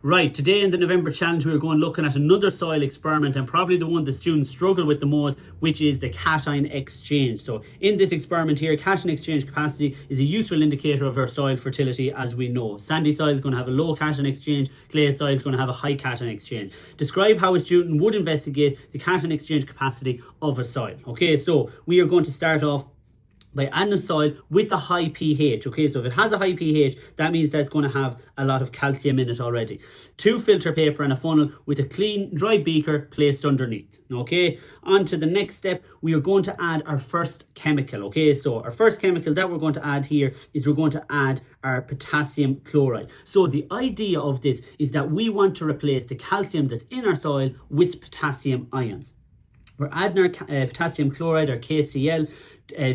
Right, today in the November challenge we're going looking at another soil experiment, and probably the one the students struggle with the most, which is the cation exchange. So in this experiment here, cation exchange capacity is a useful indicator of our soil fertility. As we know, sandy soil is going to have a low cation exchange, clay soil is going to have a high cation exchange. Describe how a student would investigate the cation exchange capacity of a soil. Okay, so we are going to start off by adding a soil with a high pH. Okay, so if it has a high pH, that means that it's going to have a lot of calcium in it already. 2 filter paper and a funnel with a clean, dry beaker placed underneath. Okay, on to the next step, we are going to add our first chemical. Okay, so our first chemical that we're going to add here is we're going to add our potassium chloride. So the idea of this is that we want to replace the calcium that's in our soil with potassium ions. We're adding our potassium chloride, or KCl,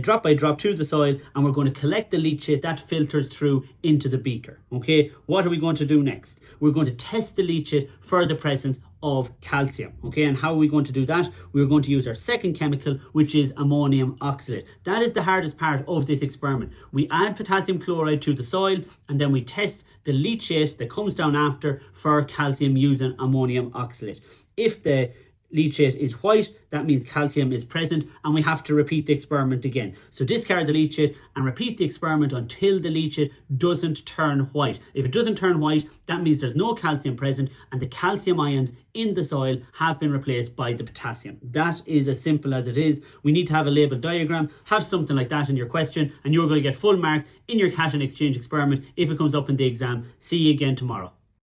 drop by drop to the soil, and we're going to collect the leachate that filters through into the beaker. Okay, what are we going to do next? We're going to test the leachate for the presence of calcium. Okay, and how are we going to do that? We're going to use our second chemical, which is ammonium oxalate. That is the hardest part of this experiment. We add potassium chloride to the soil, and then we test the leachate that comes down after for calcium using ammonium oxalate. If the leachate is white, that means calcium is present, and we have to repeat the experiment again. So discard the leachate and repeat the experiment until the leachate doesn't turn white. If it doesn't turn white, that means there's no calcium present and the calcium ions in the soil have been replaced by the potassium. That is as simple as it is. We need to have a labeled diagram, have something like that in your question, and you're going to get full marks in your cation exchange experiment if it comes up in the exam. See you again tomorrow.